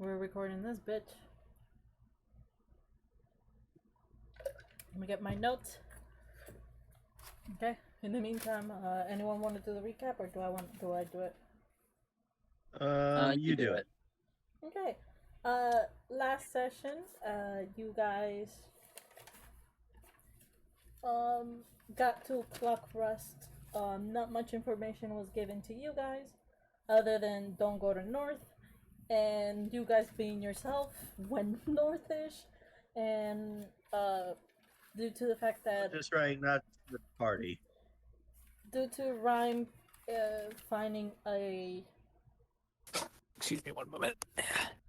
We're recording this bitch. Let me get my notes. Okay. In the meantime, anyone want to do the recap, or do I do it? You do it. Okay. Last session, you guys got to Clock Rust. Not much information was given to you guys, other than don't go to north, and you guys being yourself went northish, and due to the fact that Just right, not the party. due to Rhyme finding a Excuse me one moment.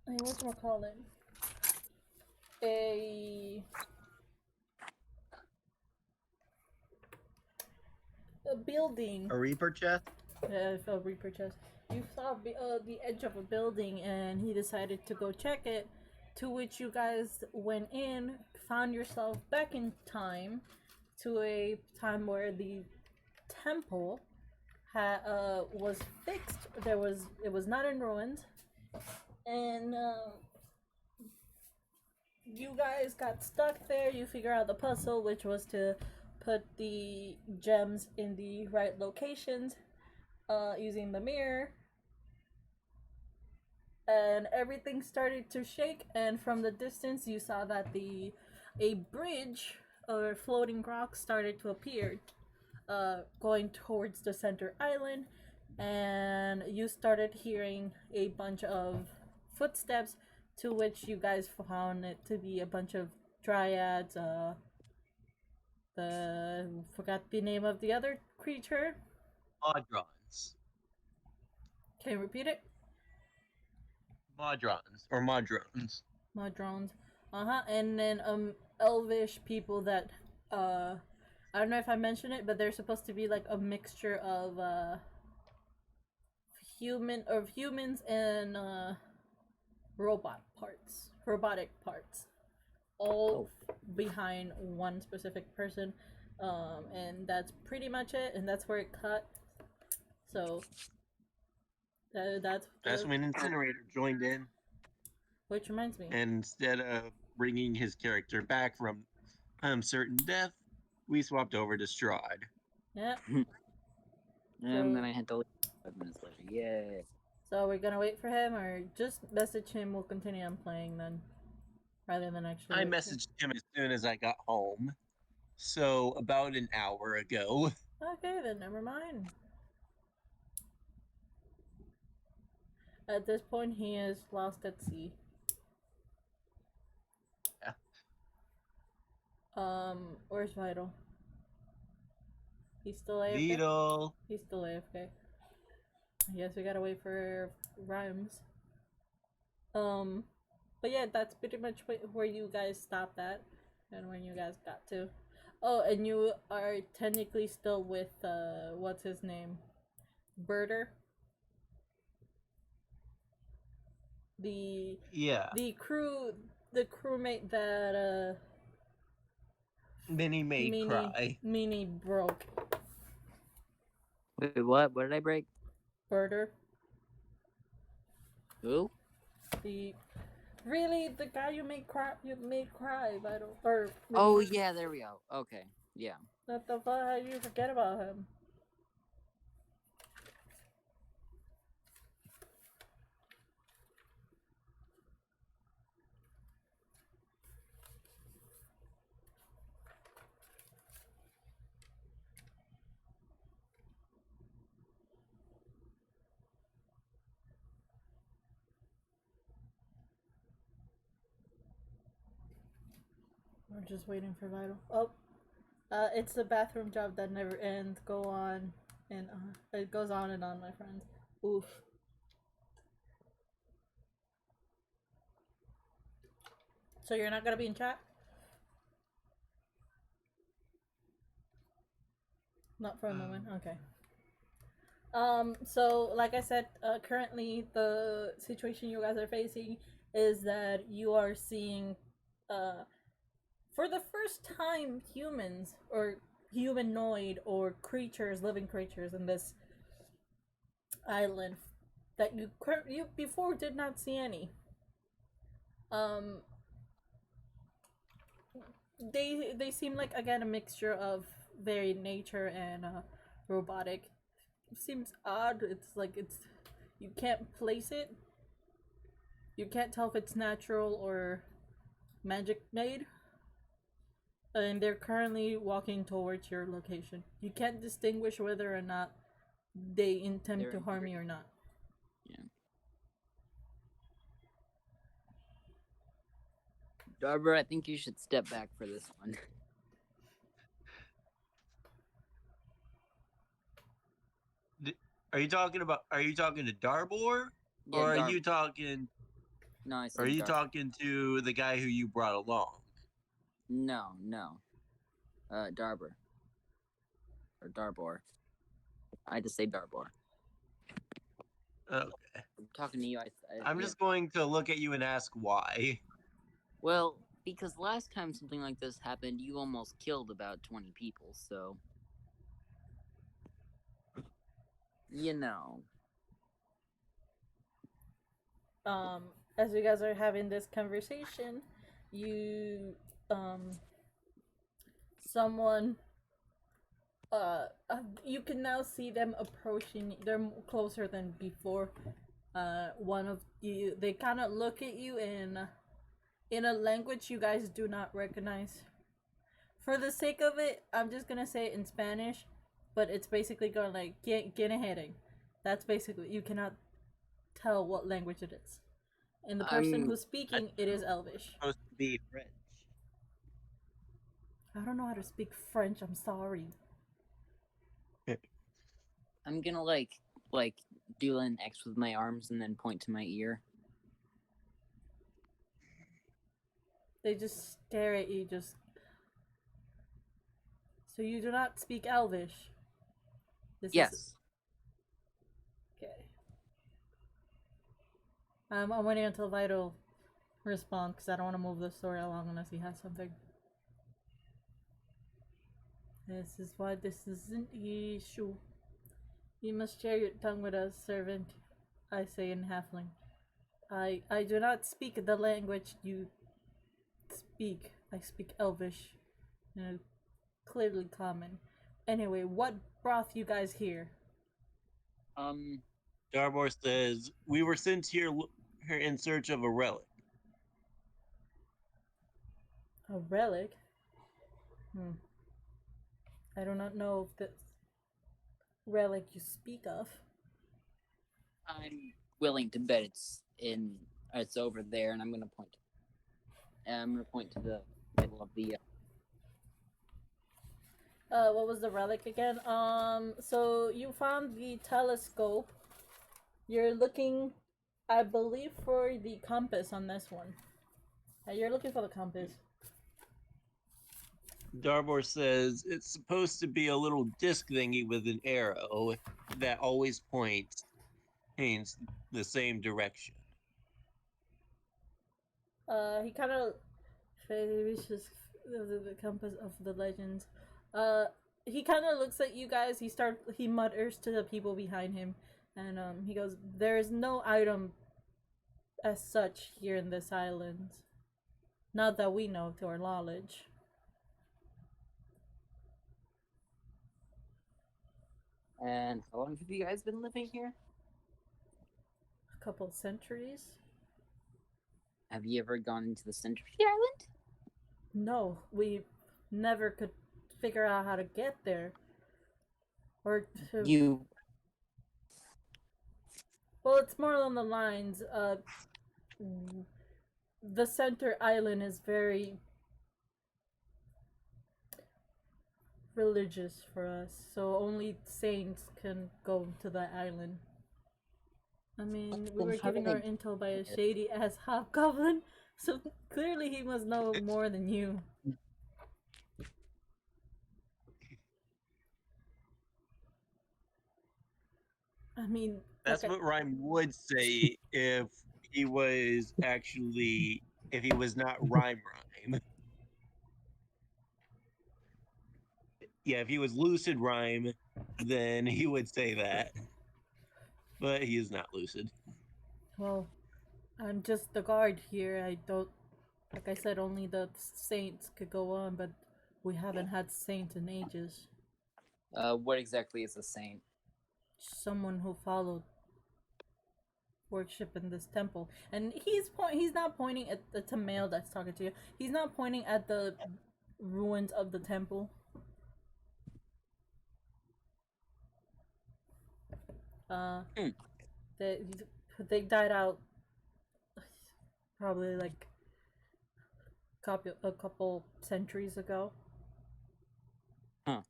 whatchamacallit, a a building. A Reaper chest? Yeah, a Reaper chest. You saw the edge of a building, and he decided to go check it. To which you guys went in, found yourself back in time to a time where the temple was fixed. It was not in ruins, and you guys got stuck there. You figure out the puzzle, which was to put the gems in the right locations using the mirror, and everything started to shake. And from the distance, you saw that a bridge or floating rock started to appear, going towards the center island, and you started hearing a bunch of footsteps, to which you guys found it to be a bunch of dryads. The forgot the name of the other creature. Modrons. Can you repeat it? Modrons. Or Modrones. Modrons. And then elvish people that I don't know if I mentioned it, but they're supposed to be like a mixture of humans and robotic parts, all behind one specific person, and that's pretty much it. And that's where it cut. So That's when Incinerator joined in. Which reminds me. And instead of bringing his character back from certain death, we swapped over to Strahd. Yeah. And then I had to leave 5 minutes later. Yay. So we're gonna wait for him, or just message him? We'll continue on playing then, rather than actually. I messaged him as soon as I got home. So about an hour ago. Okay, then never mind. At this point, he is lost at sea. Yeah. Where's Vital? He's still AFK? Vital. He's still AFK. I guess we gotta wait for Rhymes. But yeah, that's pretty much where you guys stopped at, and when you guys got to. Oh, and you are technically still with, what's his name? Birder? The crewmate that, Minnie made cry. Minnie broke. Wait, what? What did I break? Birder. Who? The guy you made cry, Vital. Oh yeah, there we go. Okay, yeah. What the fuck? How you forget about him? We're just waiting for Vital. Oh, it's the bathroom job that never ends. Go on and it goes on and on, my friends. Oof. So you're not gonna be in chat? Not for a moment. Okay. So like I said, currently the situation you guys are facing is that you are seeing, for the first time, humans or humanoid or living creatures in this island that you before did not see any. Um, they seem like again a mixture of very nature and robotic. It seems odd. It's like it's you can't place it. You can't tell if it's natural or magic made. And they're currently walking towards your location. You can't distinguish whether or not they intend They're to harm angry. you or not. Yeah. Darber, I think you should step back for this one. Are you talking about? Are you talking to Darbor, Yeah, or are Darber. you talking? No, I Are said you Darber. talking to the guy who you brought along? No. Darber. Or Darbor. I just say Darbor. Okay. I'm talking to you. I'm Yeah. just going to look at you and ask why. Well, because last time something like this happened, you almost killed about 20 people, so. You know. As you guys are having this conversation, you someone you can now see them approaching. They're closer than before. One of you, they kind of look at you in a language you guys do not recognize. For the sake of it, I'm just gonna say it in Spanish, but it's basically going like "quién heading." That's basically you cannot tell what language it is. And the person I'm who's speaking, it is Elvish. Supposed to be French. I don't know how to speak French. I'm sorry. I'm gonna like do an X with my arms and then point to my ear. They just stare at you. Just so you do not speak Elvish. This Yes. is okay. I'm waiting until Vital responds because I don't want to move the story along unless he has something. This is why this is an issue. You must share your tongue with us, servant. I say in Halfling. I do not speak the language you speak. I speak Elvish. You know, clearly common. Anyway, what brought you guys here? Darbor says, "We were sent here in search of a relic." A relic? I do not know if this relic you speak of. I'm willing to bet it's over there, and I'm gonna point. I'm gonna point to the middle of the. What was the relic again? So you found the telescope. You're looking, I believe, for the compass on this one. You're looking for the compass. Darbor says, "It's supposed to be a little disc thingy with an arrow that always points the same direction." He kind of finishes the compass of the legends. He kind of looks at you guys. He mutters to the people behind him, and he goes, "There is no item as such here in this island, not that we know to our knowledge." And how long have you guys been living here? A couple of centuries. Have you ever gone into the center of the island? No, we never could figure out how to get there. Or to. You. Well, it's more along the lines. The center island is very religious for us, so only saints can go to that island. I mean, we were giving our intel by a shady ass hobgoblin, so clearly he must know more than you. I mean, That's okay. what Rhyme would say if he was not Rhyme. Yeah, if he was Lucid Rhyme, then he would say that. But he is not lucid. Well, I'm just the guard here. I don't, like I said, only the saints could go on, but we haven't had saints in ages. What exactly is a saint? Someone who followed worship in this temple, and he's not pointing at the Tamil that's talking to you. He's not pointing at the ruins of the temple. Uh, Hmm. they they died out probably like a couple centuries ago. Huh.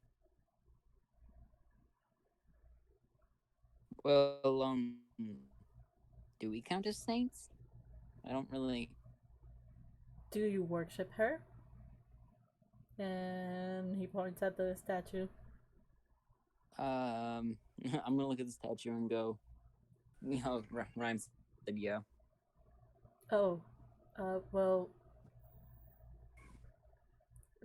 Well, do we count as saints? I don't really. Do you worship her? And he points at the statue. I'm gonna look at the statue and go. Rhymes said yeah. Oh, well,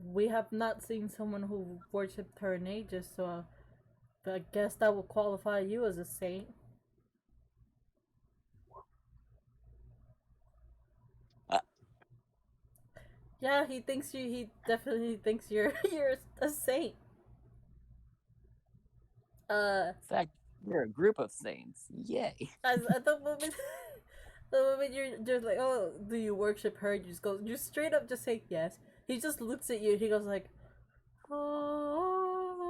we have not seen someone who worshipped her in ages, so I guess that will qualify you as a saint. Uh, Yeah, he thinks you. He definitely thinks you're you're a saint. Uh, In fact, we're a group of saints. Yay! as at the moment, the moment you're just like, oh, do you worship her? You just go, you straight up just say yes. He just looks at you. He goes like, oh,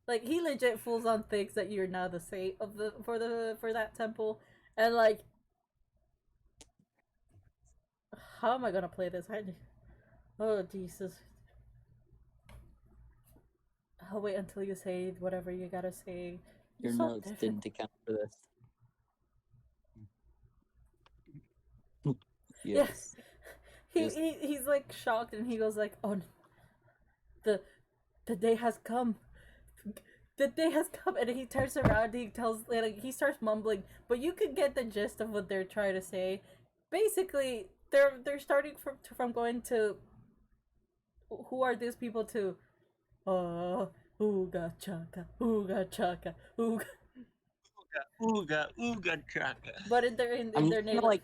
like he legit fools on thinks that you're now the saint of the for that temple, and like, how am I gonna play this? Oh Jesus! I'll wait until you say whatever you gotta say. Your It's so notes difficult. didn't account for this. Yeah, Yes. Just he's like shocked, and he goes like, "Oh, the the day has come. The day has come." And he turns around. He tells, like, he starts mumbling, but you could get the gist of what they're trying to say. Basically, they're starting from going to who are these people to ooga chaka ooga, Ooga, ooga, chaka. but in I'm their just gonna native. like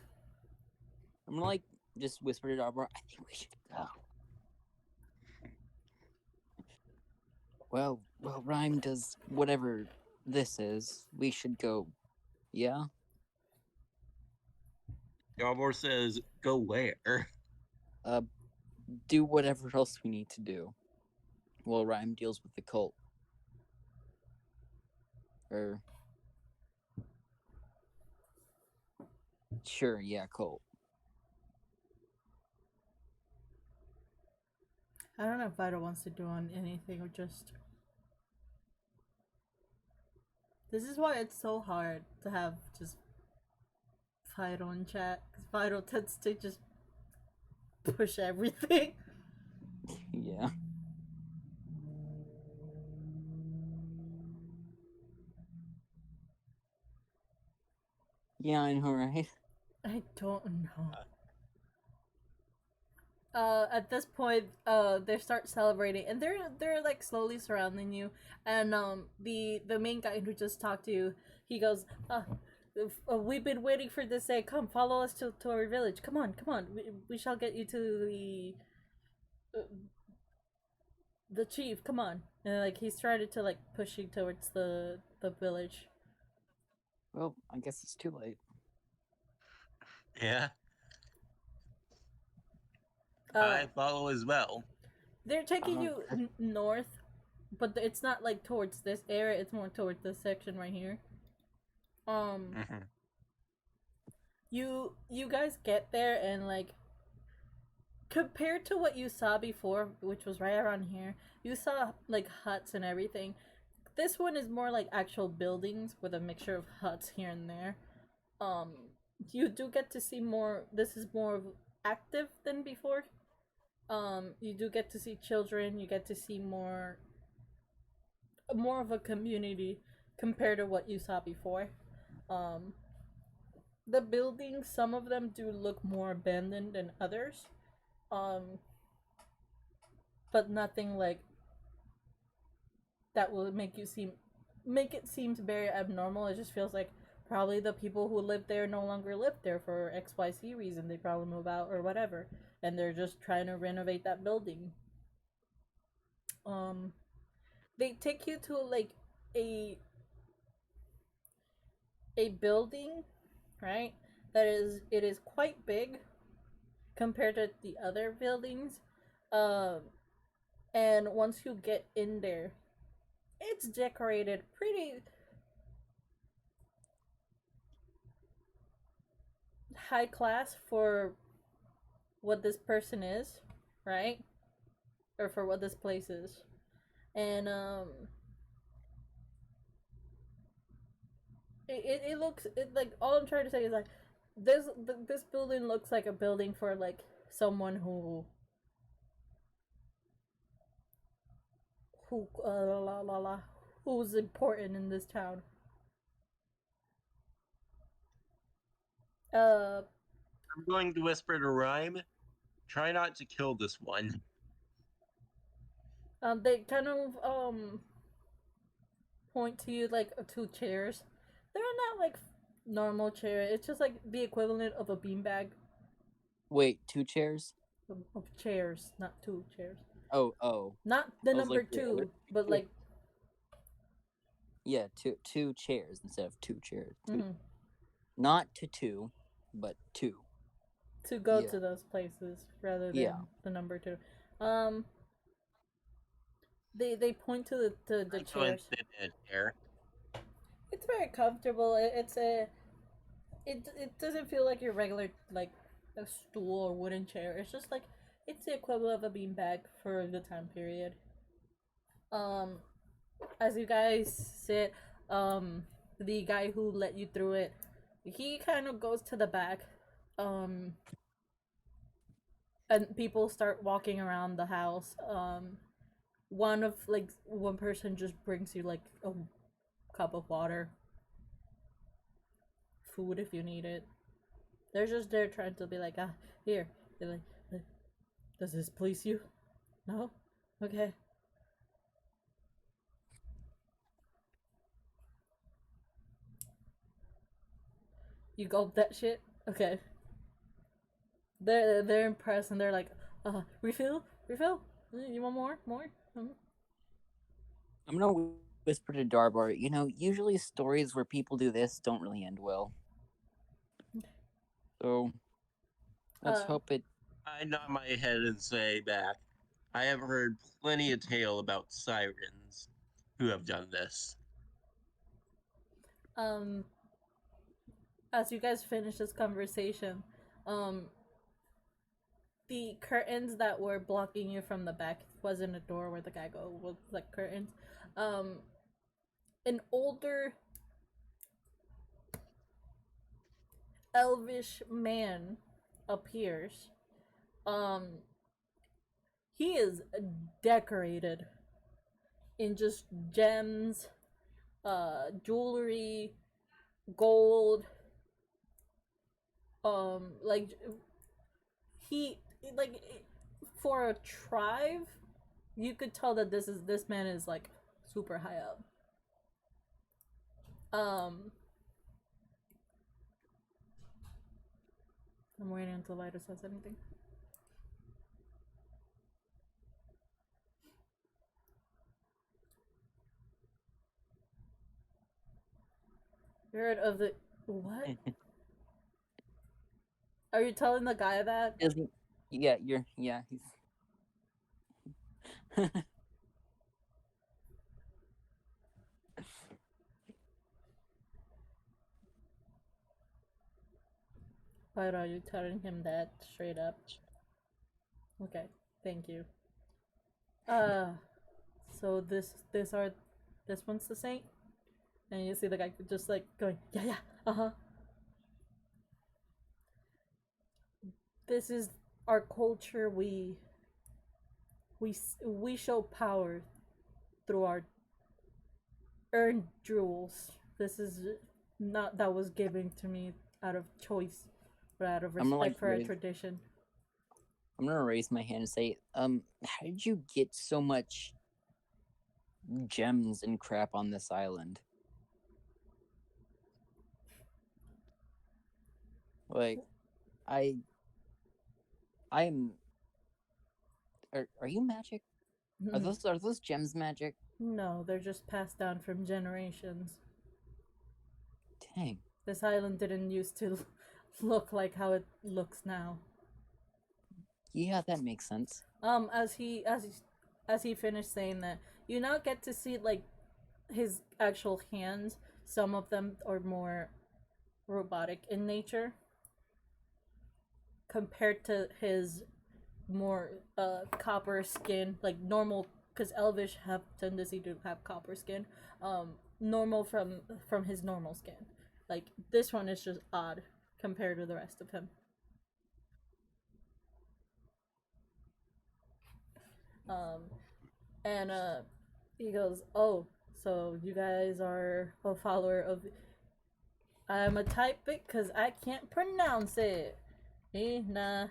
I'm gonna like just whisper to Arbor. I think we should go. Well, Rhyme does whatever this is. We should go. Yeah. Yarbor says, go where? Uh, do whatever else we need to do. While Rhyme deals with the cult. Or sure, yeah, cult. I don't know if Vital wants to do on anything or just. This is why it's so hard to have just Vital in chat, because Vital tends to just push everything. Yeah. Yeah, I know, right? I don't know. At this point, they start celebrating, and they're like slowly surrounding you. And the main guy who just talked to you, he goes, we've been waiting for this day. Come, follow us to our village. Come on, come on. We shall get you to uh, the chief. Come on." And like he's trying to like push you towards the village. Well, I guess it's too late. Yeah, Uh, I follow as well. they're taking Um, you north, but it's not like towards this area. It's more towards this section right here. Um, Mhm. you guys get there, and like compared to what you saw before, which was right around here, you saw like huts and everything. This one is more like actual buildings with a mixture of huts here and there. Um, you do get to see more. This is more active than before. You do get to see children. You get to see more of a community compared to what you saw before. Um, the buildings, some of them do look more abandoned than others. Um, but nothing like that will make it seem very abnormal. It just feels like Probably the people who live there no longer live there for XYZ reason. They probably move out or whatever. And they're just trying to renovate that building. Um they take you to like a a building, right? That is it is quite big compared to the other buildings. Um and once you get in there, it's decorated pretty high class for what this person is, right? Or for what this place is. And it looks it like all I'm trying to say is like this building looks like a building for like someone who la la la who's important in this town. Uh, I'm going to whisper to Rhyme. Try not to kill this one. they kind of point to you like two chairs. They're not like normal chair. It's just like the equivalent of a beanbag Wait, 2 chairs? of chairs, not two chairs. Oh. Not the I was number like, wait, are there two, two but chairs? like Yeah, two chairs instead of 2 chairs. mhm, Not to two, but two. to go Yeah. to those places rather than Yeah. the number two. Um, they point to the I go and chairs. sit in a chair. It's very comfortable. It doesn't feel like your regular like a stool or wooden chair. It's just like it's the equivalent of a beanbag for the time period. Um, as you guys sit, the guy who let you through it, he kind of goes to the back, um, and people start walking around the house. One person just brings you like a cup of water, food if you need it. They're just there trying to be like, ah, here. They're like, does this please you? No? Okay. You gulp that shit? Okay. They're impressed and they're like, refill? Refill? You want more? More? I'm gonna whisper to Darbar, usually stories where people do this don't really end well. So let's Uh, hope it. I nod my head and say back, I have heard plenty of tale about sirens who have done this. um, as you guys finish this conversation, um, the curtains that were blocking you from the back wasn't a door where the guy go was like curtains. Um, an older elvish man appears. Um, he is decorated in just gems, jewelry, gold. Like he like for a tribe, you could tell that this man is like super high up. Um, I'm waiting until Vita says anything. You heard of the what? Are you telling the guy that? Isn't yeah, he's Why are you telling him that straight up? Okay, thank you. Uh, so this one's the saint, and you see the guy just like going, yeah, yeah, uh-huh. This is our culture. We show power through our earned jewels. This is not that was given to me out of choice, but out of I'm gonna like respect for our tradition. I'm gonna raise my hand and say, how did you get so much gems and crap on this island? Like, I I'm. Are you magic? Are those gems magic? No, they're just passed down from generations. Dang. This island didn't used to look like how it looks now. Yeah, that makes sense. As he finished saying that, you now get to see like his actual hands. Some of them are more robotic in nature compared to his more copper skin, like normal, because elvish have tendency to have copper skin. Normal from his normal skin. Like this one is just odd compared to the rest of him. Um, and he goes, "Oh, so you guys are a follower of." I'm a type it because I can't pronounce it. Ina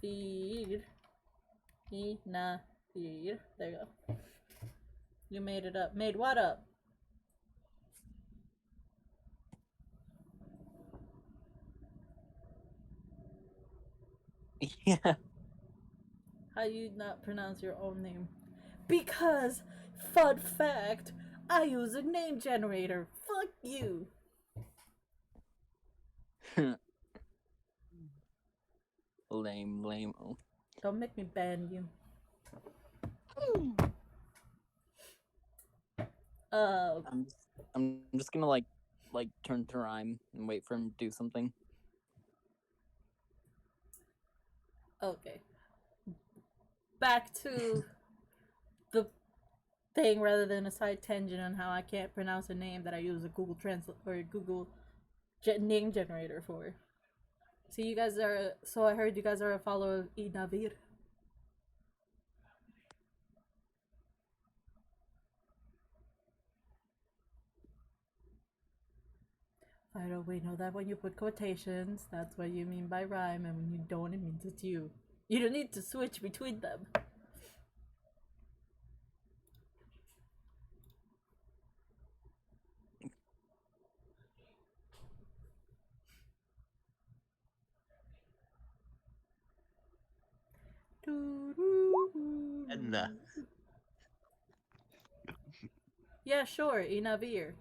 feed. Ina feed. There you go. You made it up. Made what up? Yeah. How you not pronounce your own name? Because, fun fact, I use a name generator. Fuck you. Lame. Oh. Don't make me ban you. Uh, I'm just, I'm just gonna like turn to Rhyme and wait for him to do something. okay. Back to the thing rather than a side tangent on how I can't pronounce a name that I use a Google Translate or a Google name generator for. See, you guys are. So I heard you guys are a follower of Inavir. I don't. We know that when you put quotations, that's what you mean by rhyme, and when you don't, it means it's you. You don't need to switch between them. And Yeah, sure, Inavir.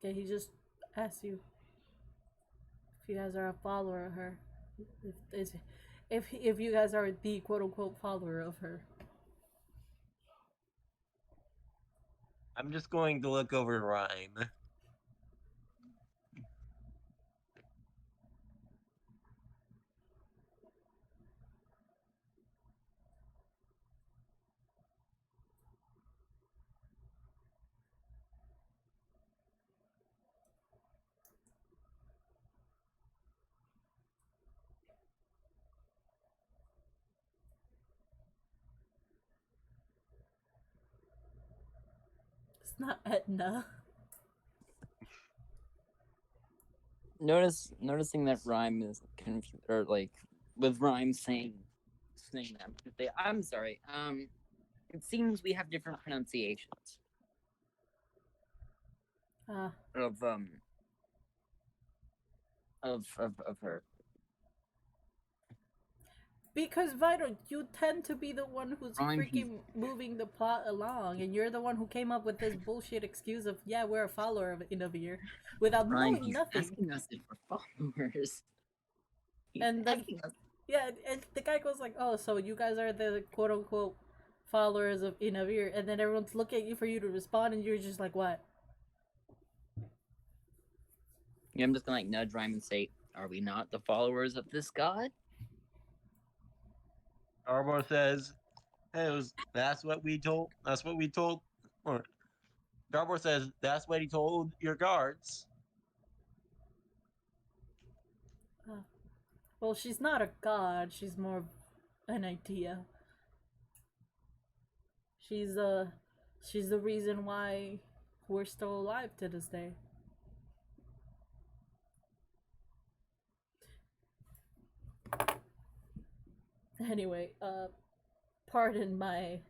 Okay, he just asked you if you guys are a follower of her. If you guys are the quote unquote follower of her. I'm just going to look over Rhyme. It's not Etna. Noticing that Rhyme is confused, or like with Rhyme saying that. I'm sorry. It seems we have different pronunciations Uh, of of her. because Vital, you tend to be the one who's Rhyme, he's freaking moving the plot along, and you're the one who came up with this bullshit excuse of yeah, we're a follower of Inavir, without Rhyme, knowing he's nothing. asking us if we're followers. He's And then asking us. yeah, and the guy goes like, "Oh, so you guys are the quote unquote followers of Inavir," and then everyone's looking at you for you to respond, and you're just like, "What?" Yeah, I'm just gonna like nudge Rhyme and say, "Are we not the followers of this god?" Arbor says, "Hey, that's what we told. That's what we told." Or Garbor says, "That's what he told your guards." Well, she's not a god. She's more of an idea. She's she's the reason why we're still alive to this day. Anyway, pardon my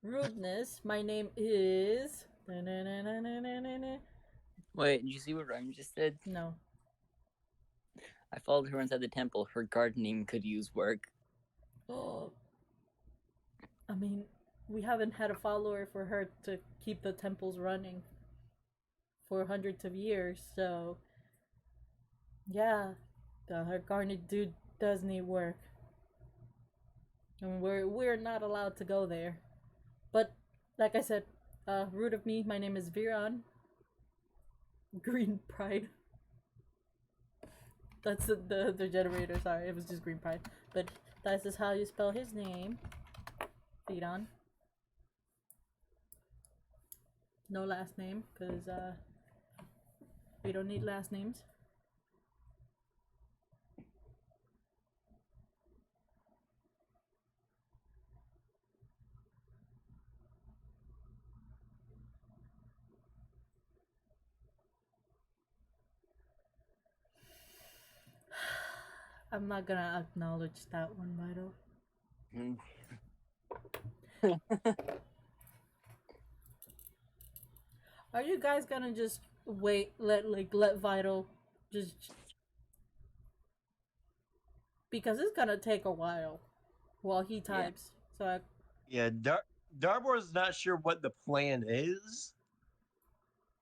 rudeness. My name is. Wait, did you see what Rhyme just said? No. I followed her inside the temple. Her gardening could use work. Oh. I mean, we haven't had a follower for her to keep the temples running for hundreds of years, so yeah, her garnet dude does need work. And we're not allowed to go there. But like I said, rude of me, my name is Viron. Green Pride. That's the generator, sorry, it was just Green Pride. But that's just how you spell his name. Viron. No last name, because we don't need last names. I'm not gonna acknowledge that one, Vital. Are you guys gonna just wait, let Vital just, because it's gonna take a while while he types. So Yeah, Darbor's not sure what the plan is,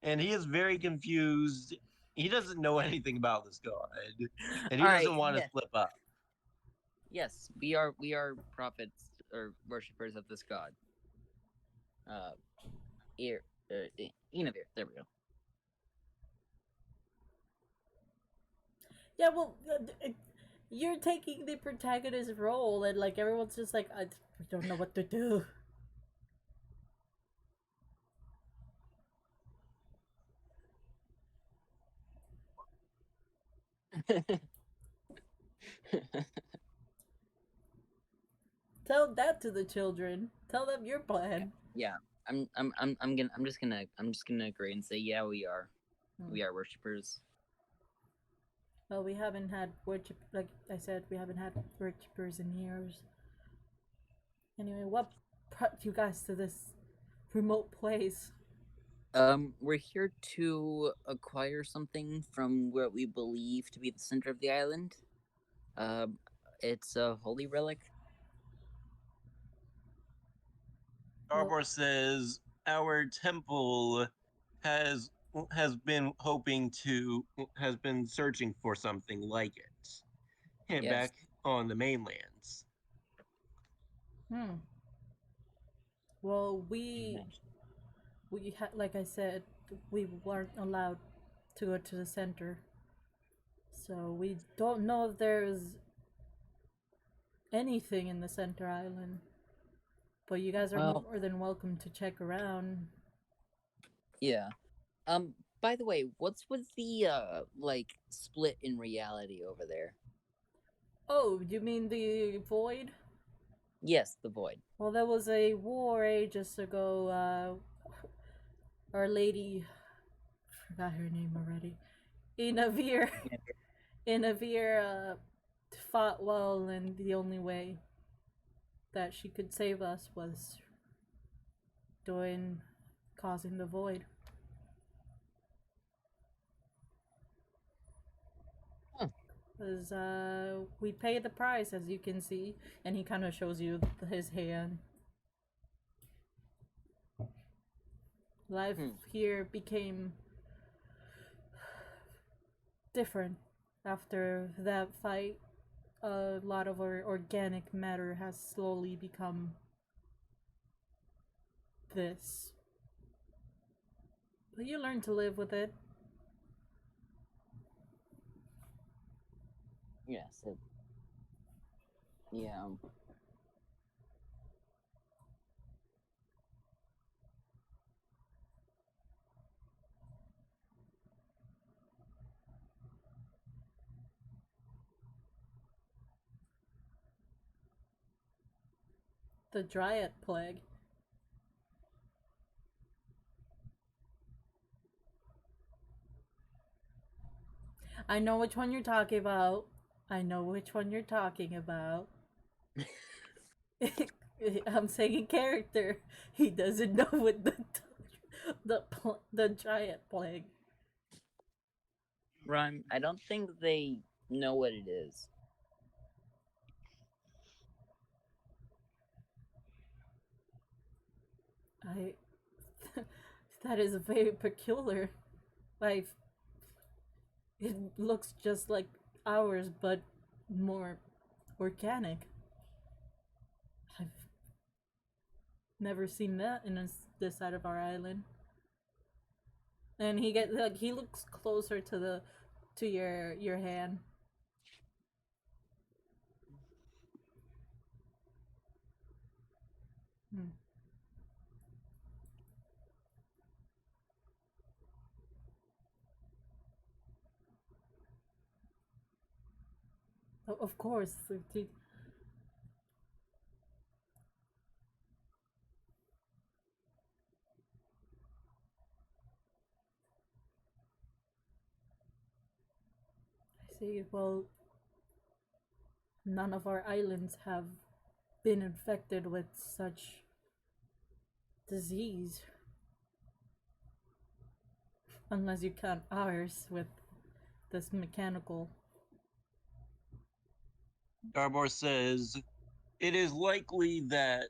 and he is very confused. He doesn't know anything about this god, and he All doesn't right, want to yes. slip up. Yes, we are prophets or worshippers of this god. Enavir. There we go. yeah, well, you're taking the protagonist role, and like everyone's just like, I don't know what to do. Tell that to the children. Tell them your plan. Yeah, I'm just gonna agree and say, yeah, we are worshippers. Well, we haven't had worship, like I said, we haven't had worshippers in years. Anyway, what brought you guys to this remote place? We're here to acquire something from what we believe to be the center of the island. It's a holy relic. Darbor says our temple has been searching for something like it. Yes. Back on the mainlands. Well, like I said, we weren't allowed to go to the center, so we don't know if there's anything in the center island. But you guys are more than welcome to check around. Yeah. By the way, what's with the like split in reality over there? Oh, you mean the void? Yes, the void. Well, there was a war ages ago. Our lady, forgot her name already. Inavir fought well, and the only way that she could save us was causing the void. Because we pay the price, as you can see, and he kind of shows you his hand. Life here became different after that fight. A lot of our organic matter has slowly become this. But you learn to live with it. Yes. Yeah. The Dryad Plague. I know which one you're talking about. I know which one you're talking about. I'm saying in character. He doesn't know what the giant plague. Rhyme. I don't think they know what it is. I that is very peculiar. Like it looks just like ours, but more organic. I've never seen that in this side of our island. And he looks closer to your hand. Hmm. Of course. I see. Well, none of our islands have been infected with such disease, unless you count ours with this mechanical. Darbor says it is likely that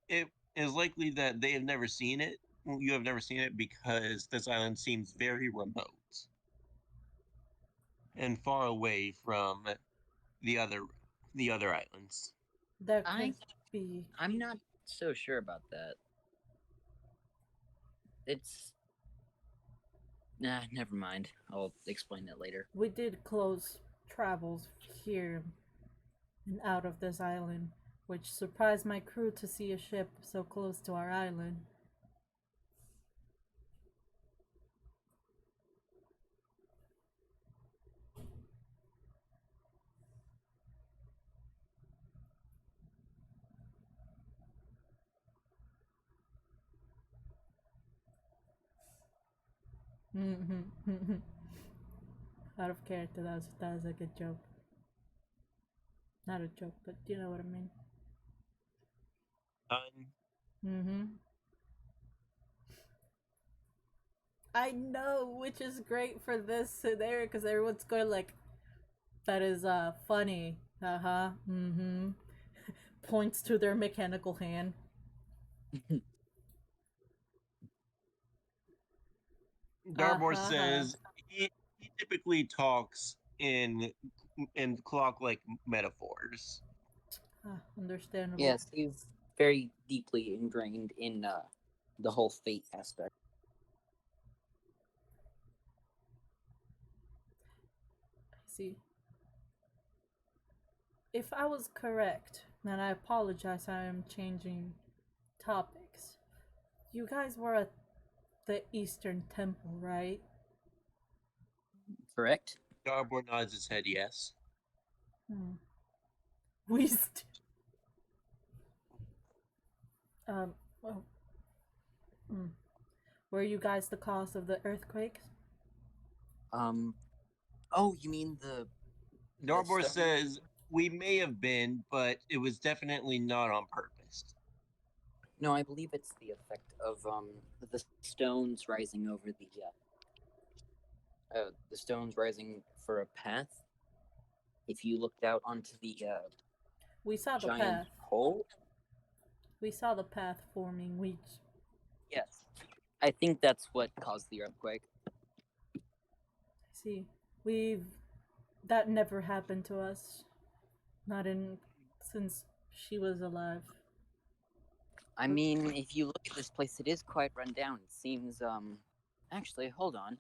it is likely that they have never seen it. You have never seen it because this island seems very remote and far away from the other the other islands. That I could be. I'm not so sure about that. It's nah, never mind. I'll explain it later. We did close travels here and out of this island, which surprised my crew to see a ship so close to our island. Out of character, that was a good joke. Not a joke, but you know what I mean. Done. Mm-hmm. I know, which is great for this scenario because everyone's going like, "That is funny." Uh huh. Mm-hmm. Points to their mechanical hand. Uh Darbor huh. says he typically talks in clock like metaphors. Understandable. Yes, he's very deeply ingrained in the whole fate aspect. I see. If I was correct, and I apologize, I am changing topics. You guys were at the Eastern Temple, right? Correct? Darbor nods his head yes. Hmm. We well, hmm. Were you guys the cause of the earthquake? Um. Oh, you mean the Darbor stone? says we may have been, but it was definitely not on purpose. No, I believe it's the effect of the stones rising over the stones rising for a path. If you looked out onto the We saw the giant path. hole, We saw the path forming. We yes, I think that's what caused the earthquake. see. We've that never happened to us. Not in since she was alive. I mean, if you look at this place, it is quite run down. It seems actually, hold on.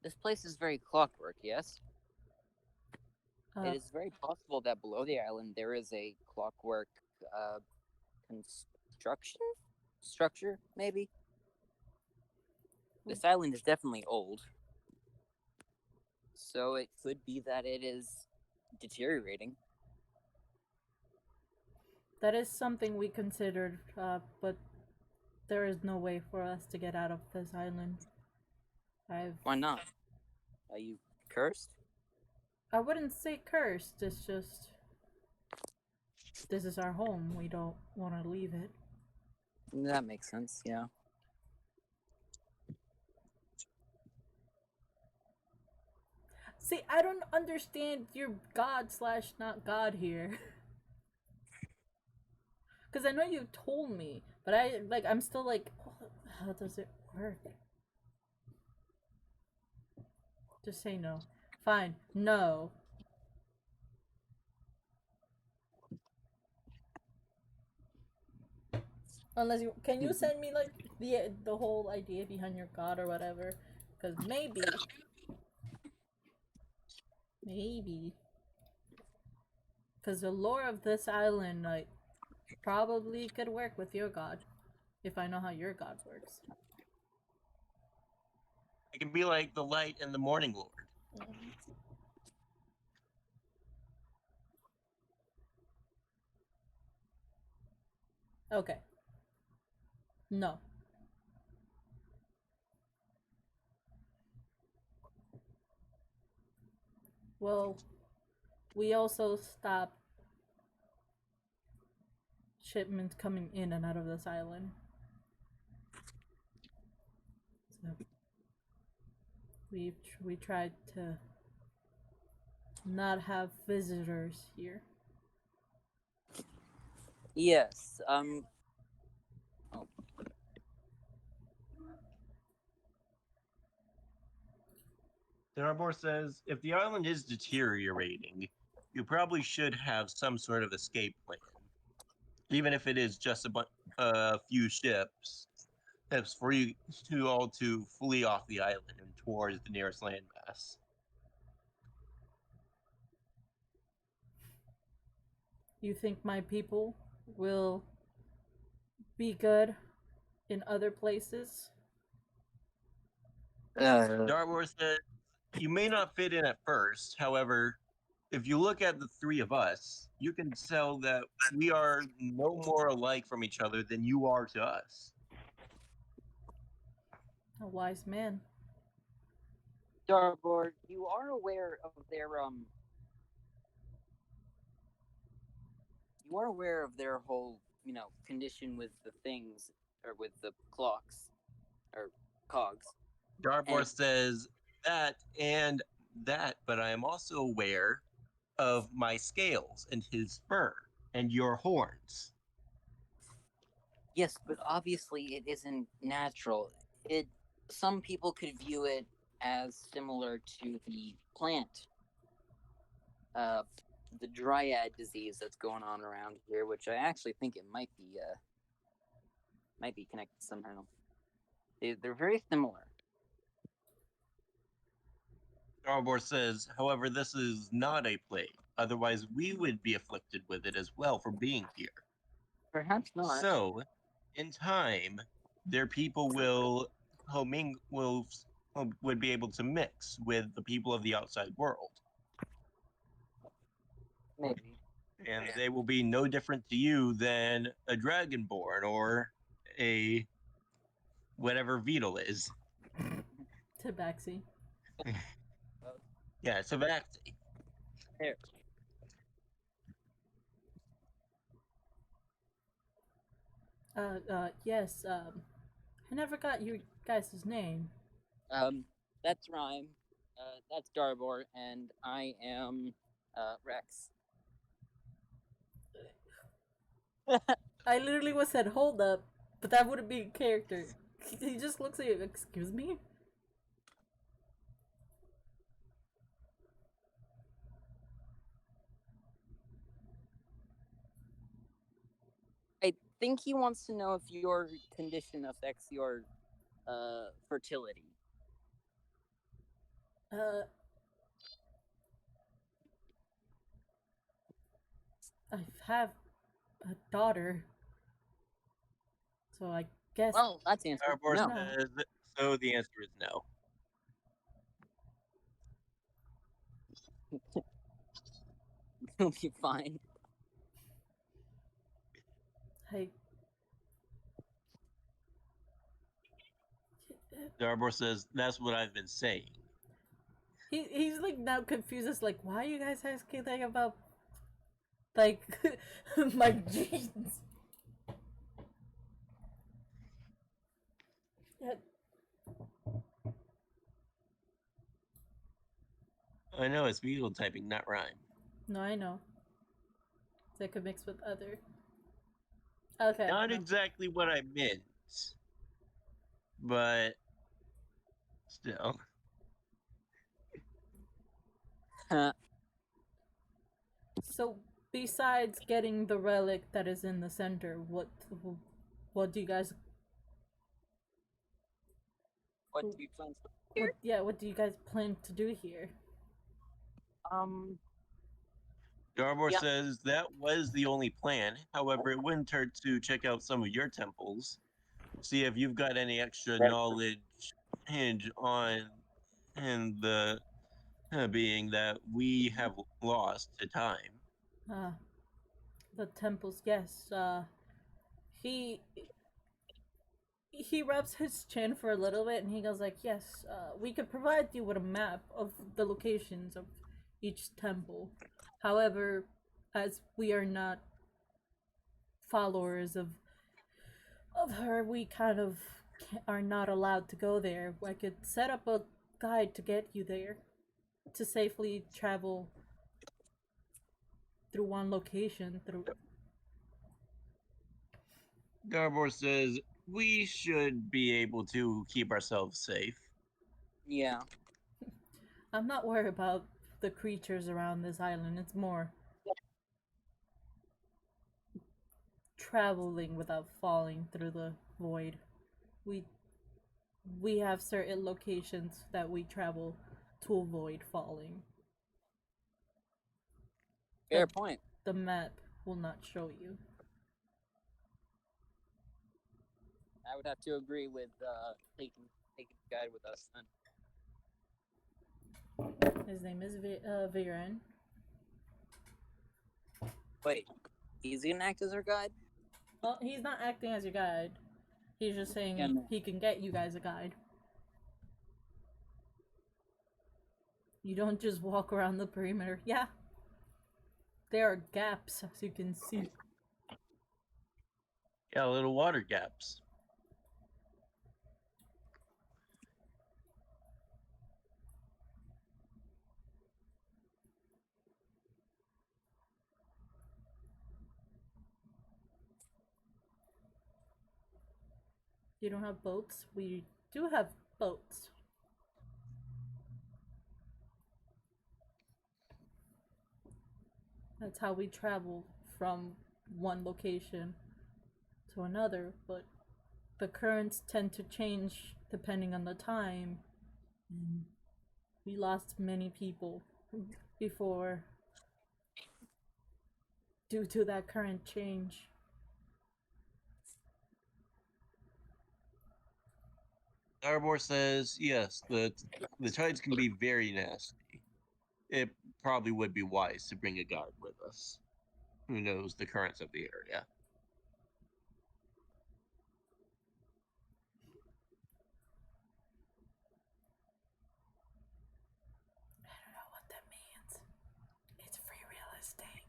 This place is very clockwork, yes? Uh, It is very possible that below the island there is a clockwork uh, construction structure, maybe. This island is definitely old, so it could be that it is deteriorating. that is something we considered, but there is no way for us to get out of this island. I've Why not? Are you cursed? I wouldn't say cursed. It's just this is our home. We don't want to leave it. That makes sense. Yeah. See, I don't understand your god slash not god here. Because I know you told me, but I'm still like, how does it work? Just say no. Fine, no. Unless you can you send me like the whole idea behind your god or whatever? Because maybe, because the lore of this island like probably could work with your god, if I know how your god works. It can be like the light and the morning lord. Okay. No. Well, we also stopped shipments coming in and out of this island. So we tried to not have visitors here. Yes. Darabor says, if the island is deteriorating, you probably should have some sort of escape plan. Even if it is just a few ships for you to all to flee off the island and towards the nearest landmass. You think my people will be good in other places? Darwar says, you may not fit in at first. However, if you look at the three of us, you can tell that we are no more alike from each other than you are to us. A wise man. Darboard, you are aware of their You are aware of their whole, condition with the things or with the clocks or cogs. Darvor And- says that and that, but I am also aware of my scales and his fur and your horns. Yes, but obviously it isn't natural. It some people could view it as similar to the plant, uh, the dryad disease that's going on around here, which I actually think it might be connected somehow. They're very similar. Darvor says, however, this is not a plague. Otherwise, we would be afflicted with it as well for being here. Perhaps not. So, in time, their people would be able to mix with the people of the outside world, Maybe. and they will be no different to you than a dragonborn or a whatever Beetle is. Tabaxi. Yeah, it's a Vaxi. There. Yes, I never got you guys' name. That's Rhyme. That's Darbor, and I am Rex. I literally was said, hold up, but that wouldn't be a character. He just looks at you, excuse me? I think he wants to know if your condition affects your fertility. I have a daughter. So I guess. Well, that's the answer. Darvor No. says, so the answer is no. He'll be fine. I. Darvor says, that's what I've been saying. He's like now confused as like, why are you guys asking like about Like, my jeans. Yeah, I know it's beetle typing, not rhyme. no, I know. They could mix with other. Okay, Not no. exactly what I meant, but still. So, besides getting the relic that is in the center, what do you guys What do you plan to do what here? yeah what do you guys plan to do here? Um, Garbor yeah. says that was the only plan. However, it wouldn't hurt to check out some of your temples, see if you've got any extra knowledge hinge on and the being that we have lost to time. Uh, the temples, yes. He he rubs his chin for a little bit and he goes like, "Yes, we could provide you with a map of the locations of each temple. However, as we are not followers of her, we kind of are not allowed to go there. I could set up a guide to get you there to safely travel through one location through." Garbor says we should be able to keep ourselves safe. Yeah. I'm not worried about the creatures around this island. It's more traveling without falling through the void. We we have certain locations that we travel to avoid falling. Fair That point. the map will not show you. I would have to agree with taking the guide with us then. His name is Viren. Wait, he's gonna act as our guide? Well, he's not acting as your guide. He's just saying Yeah, no. he can get you guys a guide. You don't just walk around the perimeter. Yeah, there are gaps, as you can see. Yeah, little water gaps. You don't have boats? We do have boats. That's how we travel from one location to another, but the currents tend to change depending on the time. And we lost many people before due to that current change. Garbor says yes, the tides can be very nasty. It probably would be wise to bring a guard with us who knows the currents of the area. I don't know what that means. It's free real estate.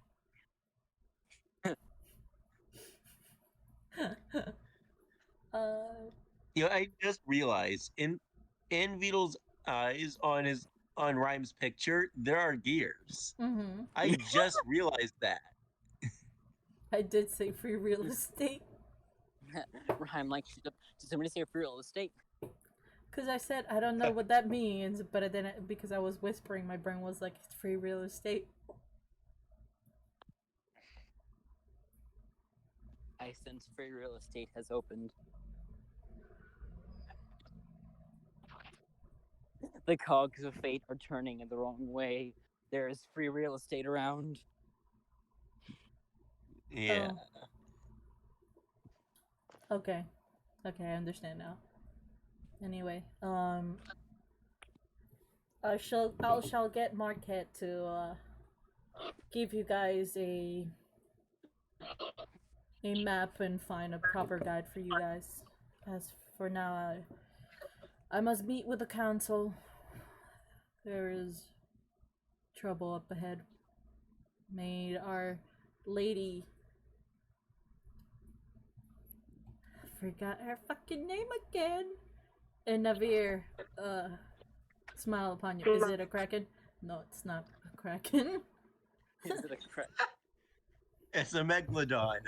You know, I just realized in Beetle's eyes on Rhyme's picture, there are gears. Mm-hmm. I just realized that. I did say free real estate. I'm like, did somebody say real estate? Because I said, I don't know what that means, but then because I was whispering, my brain was like, it's free real estate. I sense free real estate has opened. The cogs of fate are turning in the wrong way. There is free real estate around. Yeah. Oh. Okay. Okay, I understand now. Anyway, I shall get Marquette to give you guys a map and find a proper guide for you guys. As for now, I must meet with the council. There is trouble up ahead. May our lady. I forgot her fucking name again. And Navir, smile upon you. Is it a kraken? No, it's not a kraken. Is it a cra- It's a megalodon.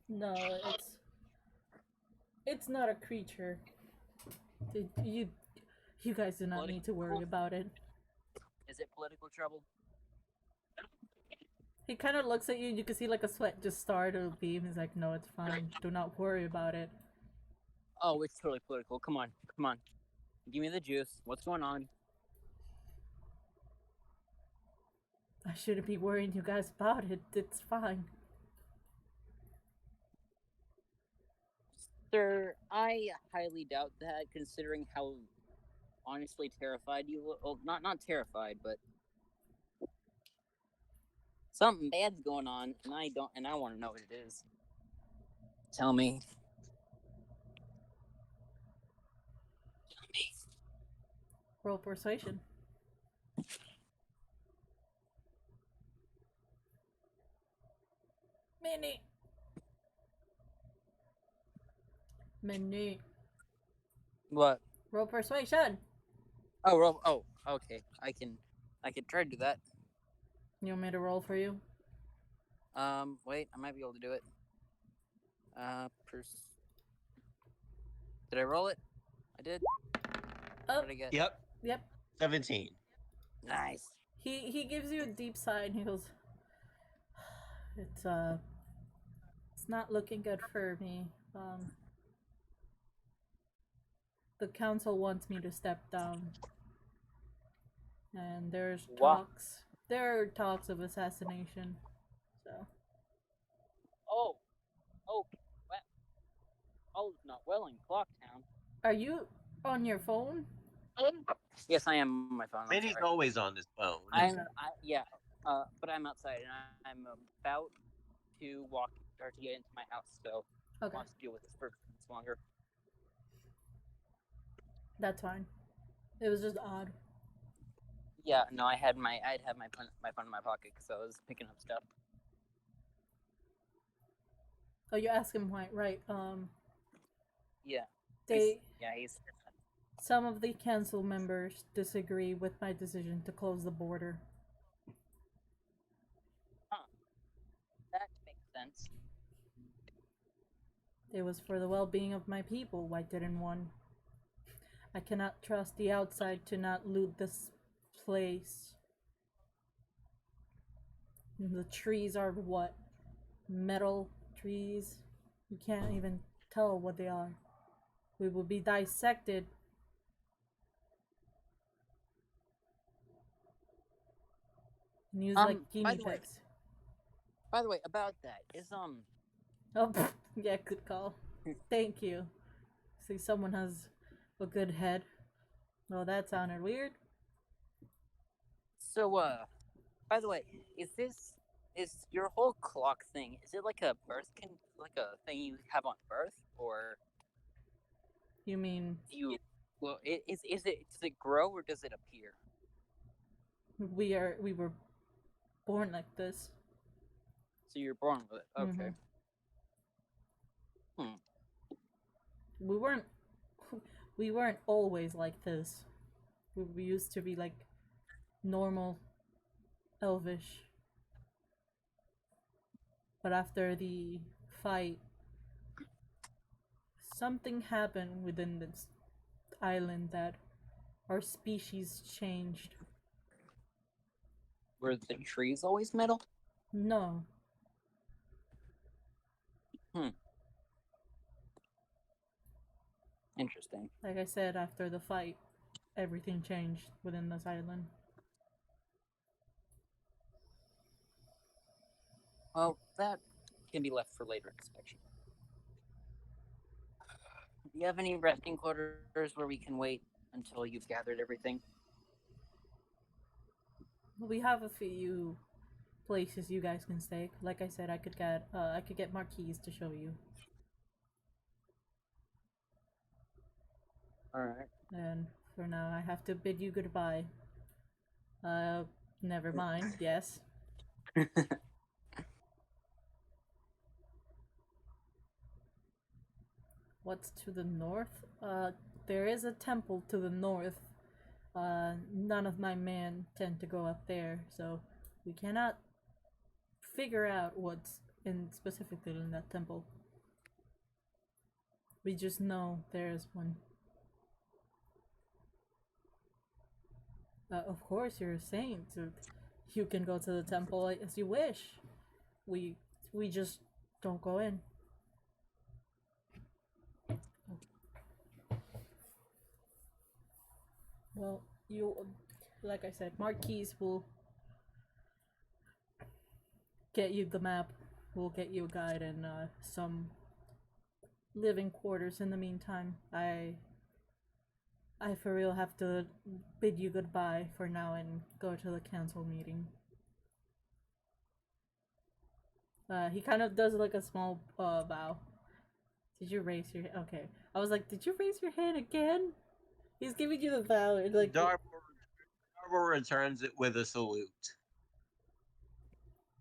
No, it's not a creature. You you guys do not need to worry about it. Is it political trouble? He kind of looks at you, and you can see like a sweat just start to beam. He's like, "No, it's fine. Do not worry about it." Oh, it's totally political. Come on, come on. Give me the juice. What's going on? I shouldn't be worrying you guys about it. It's fine. Sir, I highly doubt that, considering how honestly terrified you look. Well, not terrified, but something bad's going on, and I want to know what it is. Tell me. Tell me. Roll persuasion. Minute. What? Roll persuasion. Oh, roll. Oh, okay. I can try to do that. You want me to roll for you? Wait. I might be able to do it. Did I roll it? I did. Oh, What did I get? Yep, yep. 17. Nice. He gives you a deep sigh and he goes, "It's it's not looking good for me. The council wants me to step down, and there's Wow. talks. There are talks of assassination. So Oh. Oh. Well, all is not well in Clocktown. are you on your phone? Yes, I am on my phone. I'm Minnie's sorry. always on his phone. Yeah. But I'm outside and I'm about to walk or to get into my house, so I Okay, want to deal with this for longer. that's fine. It was just odd. Yeah, no, I'd had my phone in my pocket because I was picking up stuff. Oh, you asked him why, right? Yeah, They he's some of the council members disagree with my decision to close the border. that makes sense. It was for the well-being of my people. Why didn't one? I cannot trust the outside to not loot this place. The trees are what? Metal trees? You can't even tell what they are. We will be dissected. And used like guinea pigs. By the way, about that is Oh, yeah, good call. Thank you. See, someone has a good head. Oh, that sounded weird. So by the way, is your whole clock thing? Is it like a like a thing you have on birth, or You mean do you? Well, does it grow or does it appear? we were born like this? So you're born with it. Okay. We weren't we weren't always like this. We used to be like normal elvish. But after the fight, something happened within this island that our species changed. Were the trees always metal? No. Interesting. Like I said, after the fight, everything changed within this island. Well, that can be left for later inspection. Do you have any resting quarters where we can wait until you've gathered everything? We have a few places you guys can stay. Like I said, I could get marquees to show you. All right. And for now, I have to bid you goodbye. Never mind. Yes. What's to the north? There is a temple to the north. None of my men tend to go up there, so we cannot figure out what's in specifically in that temple. We just know there's one. Of course, you're a saint. So you can go to the temple as you wish. We we just don't go in. Well, you, like I said, Marquise will get you the map. We'll get you a guide and some living quarters in the meantime. I for real have to bid you goodbye for now and go to the council meeting. He kind of does like a small bow. Did you raise your hand? Okay. I was like, did you raise your hand again? He's giving you the bow and like Darbo returns it with a salute.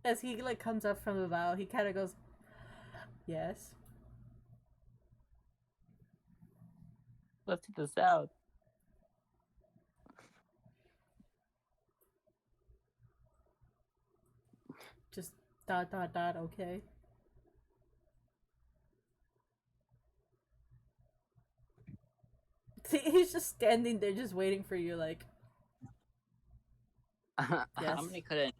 as he like comes up from the bow, he kind of goes, yes. Let's hit this out. Just ... okay. See, he's just standing there, just waiting for you. Like, yes. I'm gonna cut it.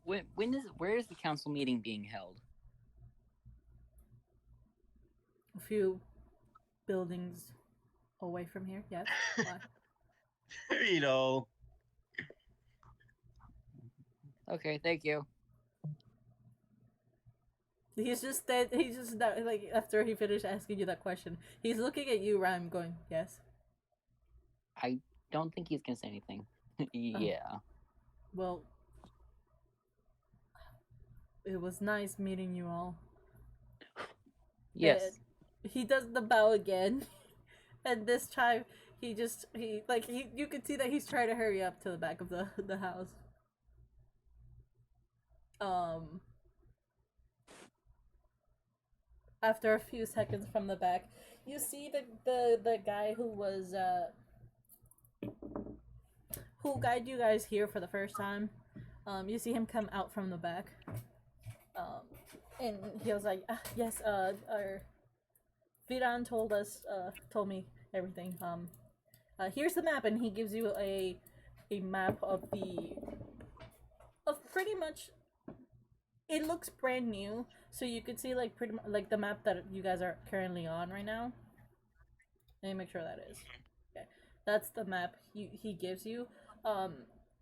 Where is the council meeting being held? A few buildings away from here. Yes. Why? You know. Okay, thank you. He's just dead. He's just not, like after he finished asking you that question, he's looking at you, Rhyme, going, "Yes." I don't think he's gonna say anything. Yeah. Well, it was nice meeting you all. Yes. He does the bow again, and this time he you can see that he's trying to hurry up to the back of the house. After a few seconds from the back, you see the guy who was who guided you guys here for the first time. You see him come out from the back. And he was like, yes, our Viran told me everything. Here's the map, and he gives you a map of pretty much. It looks brand new, so you could see like pretty much like the map that you guys are currently on right now. Let me make sure that is. Okay, that's the map he gives you.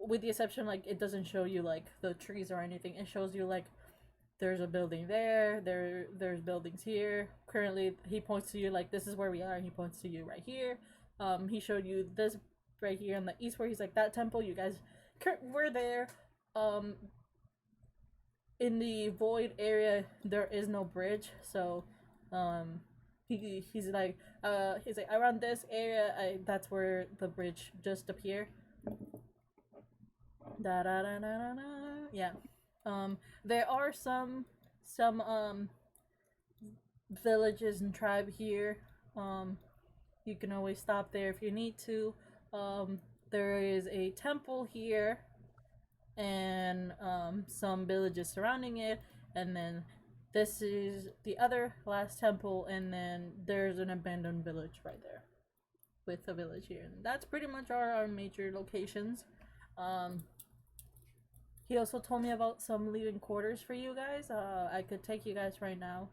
With the exception like it doesn't show you like the trees or anything. It shows you like there's a building there's buildings here. Currently, he points to you like this is where we are. And he points to you right here. He showed you this right here in the east where he's like that temple. You guys were there. In the void area, there is no bridge, so he's like around this area. That's where the bridge just appeared. Da da da da da da. Yeah. There are some villages and tribe here. You can always stop there if you need to. There is a temple here and some villages surrounding it, and then this is the other last temple, and then there's an abandoned village right there with a village here, and that's pretty much our major locations. He also told me about some living quarters for you guys. I could take you guys right now.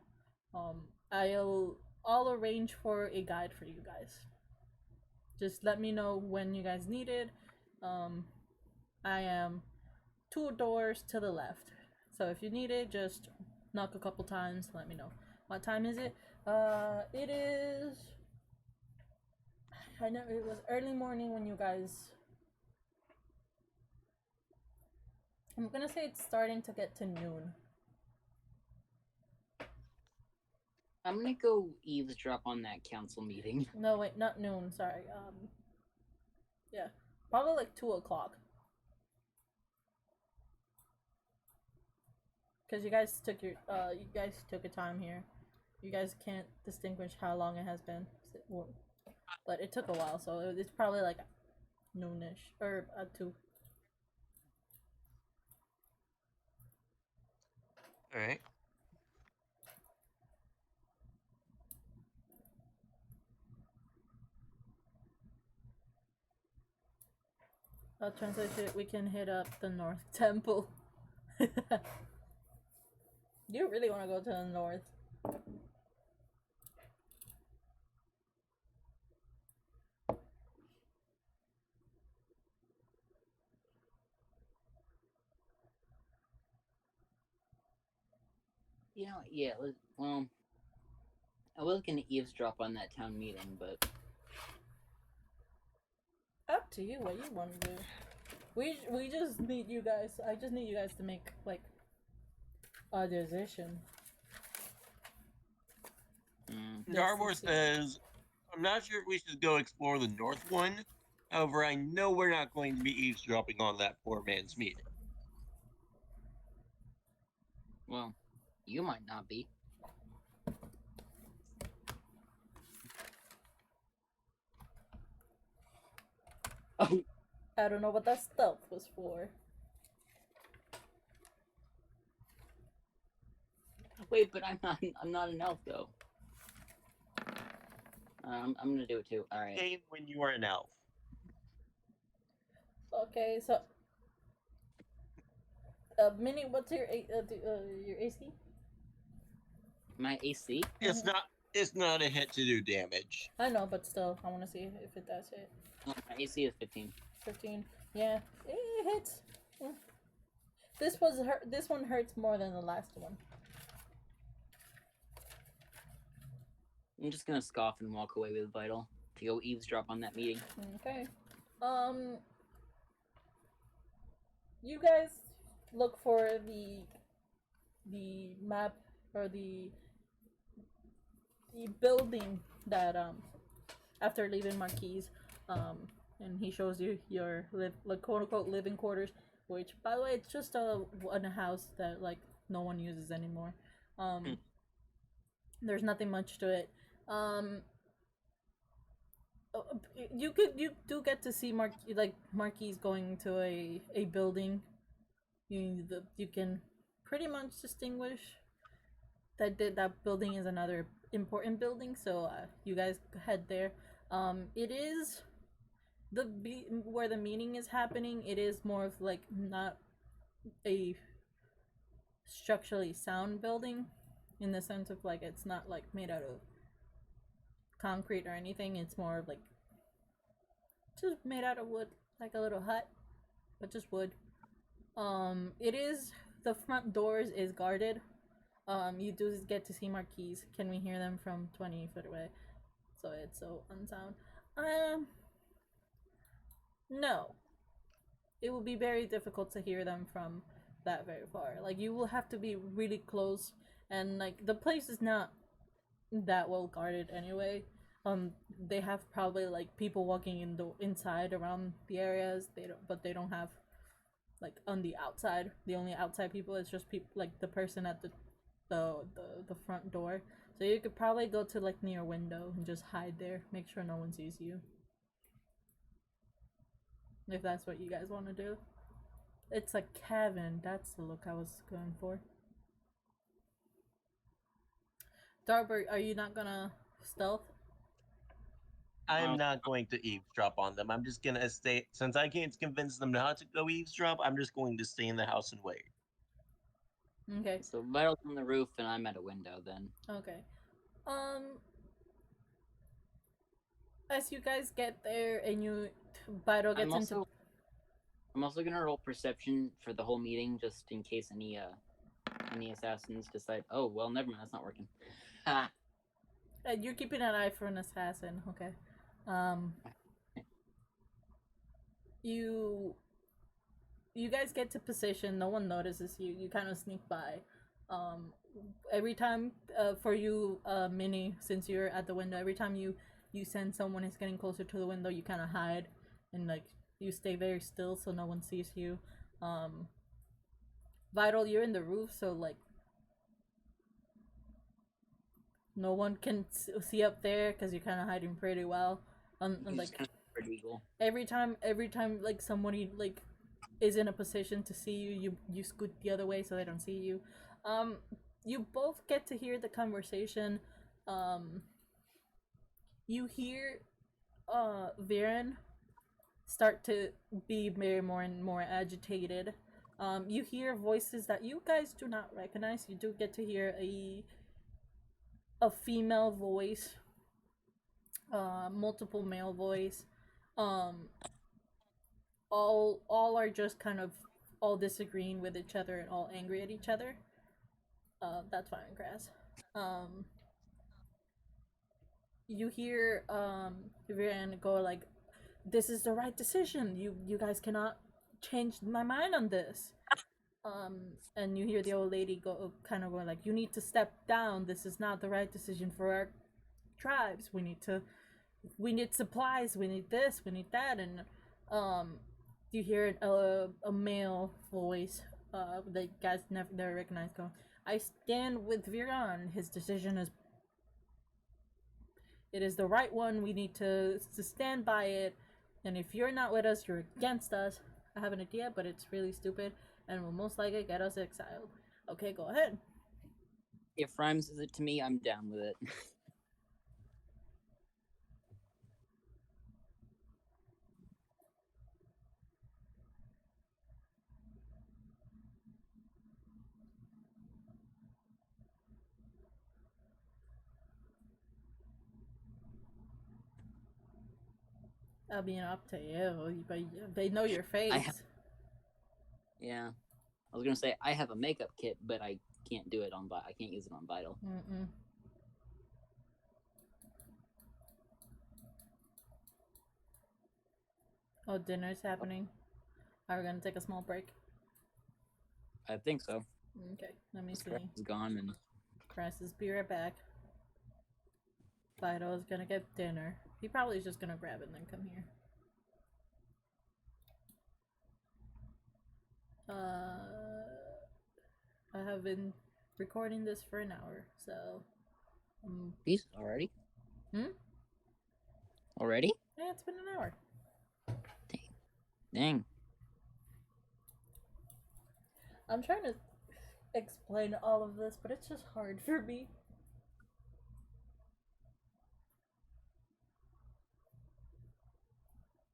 I'll arrange for a guide for you guys. Just let me know when you guys need it. I am 2 doors to the left. So if you need it, just knock a couple times. Let me know. What time is it? It is. I know it was early morning when you guys. I'm gonna say it's starting to get to noon. I'm gonna go eavesdrop on that council meeting. No, wait, not noon. Sorry. Yeah, probably like 2 o'clock. Because you guys took your time here. You guys can't distinguish how long it has been, but it took a while, so it's probably like noonish or 2. All right. I'll translate it. We can hit up the North Temple. You really want to go to the north? Yeah. Well, I was gonna eavesdrop on that town meeting, but Up to you. What you want to do? We just need you guys. I just need you guys to make like a decision. Darmore says, I'm not sure if we should go explore the north one. However, I know we're not going to be eavesdropping on that poor man's meeting. well, you might not be. Oh, I don't know what that stealth was for. wait, but I'm not an elf though. I'm gonna do it too. All right. Game when you are an elf. Okay, so Minnie, what's your your AC? My AC? It's not a hit to do damage. I know, but still, I want to see if it does hit. Oh, my AC is 15. 15. Yeah, it hits. This one hurts more than the last one. I'm just gonna scoff and walk away with Vital to go eavesdrop on that meeting. Okay. You guys look for the map or the building that after leaving Marquis, and he shows you your like quote unquote living quarters, which by the way it's just a house that like no one uses anymore. There's nothing much to it. You do get to see Marquis going to a building. You can pretty much distinguish that building is another important building. So you guys head there. It is where the meeting is happening. It is more of like not a structurally sound building, in the sense of like it's not like made out of concrete or anything. It's more like just made out of wood, like a little hut, but just wood. It is the front doors is guarded. You do get to see Marquis. Can we hear them from 20 foot away? So it's so unsound. No. It will be very difficult to hear them from that very far. Like you will have to be really close, and like the place is not that well guarded anyway. They have probably like people walking inside around the areas. They don't have like on the outside. The only outside people is just people like the person at the front door. So you could probably go to like near a window and just hide there. Make sure no one sees you. If that's what you guys want to do. It's a cabin. That's the look I was going for. Darbert, are you not gonna stealth? I'm not going to eavesdrop on them. I'm just gonna stay. Since I can't convince them not to go eavesdrop, I'm just going to stay in the house and wait. Okay. So Vital's on the roof and I'm at a window then. Okay. As you guys get there and Vital gets into. I'm also gonna roll perception for the whole meeting, just in case any assassins decide. Oh well, never mind. That's not working. You're keeping an eye for an assassin. Okay. You guys get to position. No one notices you. You kind of sneak by. Every time for you, Minnie, since you're at the window, every time you sense someone is getting closer to the window, you kind of hide and like you stay very still so no one sees you. Vital, you're in the roof, so like No one can see up there because you're kind of hiding pretty well. And He's just like kind of spread eagle. every time like somebody like is in a position to see you, you scoot the other way so they don't see you. Um, you both get to hear the conversation. Um, you hear Viren start to be very more and more agitated. You hear voices that you guys do not recognize. You do get to hear a female voice, multiple male voice. Um, all are just kind of all disagreeing with each other and all angry at each other. That's fine, Grass. Um, you hear Viren go like, "This is the right decision. You guys cannot change my mind on this." And you hear the old lady go kind of going like, "You need to step down. This is not the right decision for our tribes. We need supplies. We need this. We need that." And um, you hear a male voice that you guys never recognize go, "I stand with Viran. His decision is it is the right one. We need to stand by it. And if you're not with us, you're against us. I have an idea, but it's really stupid and will most likely get us exiled." Okay, go ahead. If Rhyme says it to me, I'm down with it. I mean, up to you, but they know your I have, face. yeah. I was gonna say I have a makeup kit, but I can't do it on. I can't use it on Vital. Mm-mm. Oh, dinner's happening. Are we gonna take a small break? I think so. Okay, let me see. Is gone and Crassus, be right back. Fido is gonna get dinner. He probably is just gonna grab it and then come here. I have been recording this for an hour, so peace already. Hmm? Already? Yeah, it's been an hour. Dang. I'm trying to explain all of this, but it's just hard for me.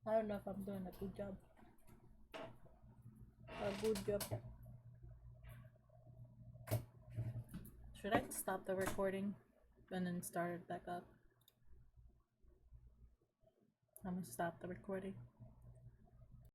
I don't know if I'm doing a good job. A good job. Should I stop the recording and then start it back up? I'm gonna stop the recording.